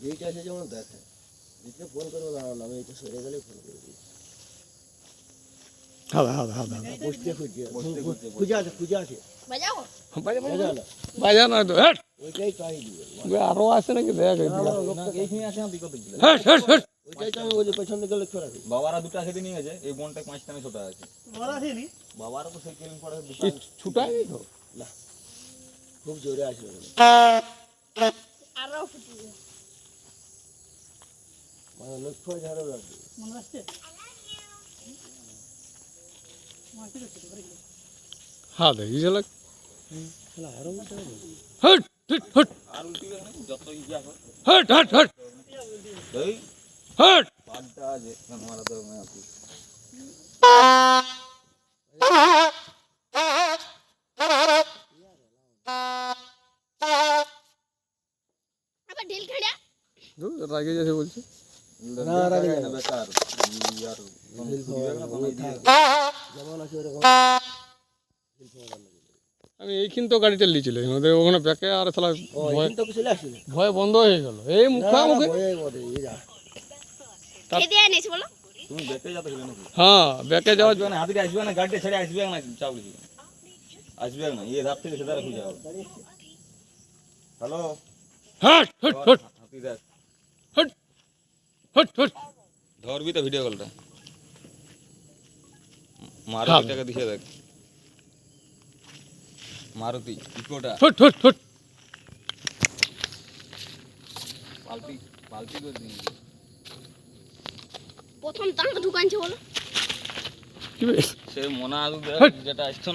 এইটা আছে যেমন দেখে দিতে ফোন করবো দাঁড়ান আমি এটা সরে গেলে ফোন করে দিই খুঁজে আছে বাজা না তো হ্যাট ওইটাই তাই দিবে আরো আছে নাকি দেখ এইখানে আছে না বিকল্প দিলে হ্যাট হ্যাট হ্যাট ওইটাই তো আমি বলি পেছন দিকে লক্ষ্য রাখি বাবারা দুটো খেতে নিয়ে গেছে এই বোনটা পাঁচটা ছোট আছে বাবারা তো সেই কেলিং পড়ে ছুটাই তো না খুব জোরে আসবে মানে লক্ষ্য ঝাড়ো রাখবে হ্যাঁ দেখি ঝলক হট হট হট আর উল্টি গেছে যত ইয়া হয় হট হট হট এই হট পাঁচটা আছে মারা তো मैं आपको আবার ঢিল খেলা রাগে যাচ্ছে বলছে না রাগে না বেকার यार যেমন আছে ওরকম আমি এইখান তো গাড়িটা লিয়েছিলাম ওদের ওখানে ব্যাকে আর শালা ও এখন তো চলে আসলে ভয় বন্ধ হয়ে গেল এই মুখে কে দিয়ে এনেছে বলো তুমি বেঁকে যাতে ছিল নাকি হ্যাঁ ব্যাকে যাওয়ার আসবে না হাতি আসবে না গাড়ি ছেড়ে আসবে না চাউলি আসবে না এই ধাপ থেকে সেটা রাখি যাও হ্যালো হট হট হট হাতি দেখ হট হট হট ধরবি তো ভিডিও কলটা হ্যাঁ। মারুতিটাকে দিছে দেখ মারুতি ইকোটা হট হট হট পাল্টি পাল্টি করে দিন প্রথম তাঙ্গ ঢুকানছে বলো কি বে সে মনা আলু হট। যেটা আসছে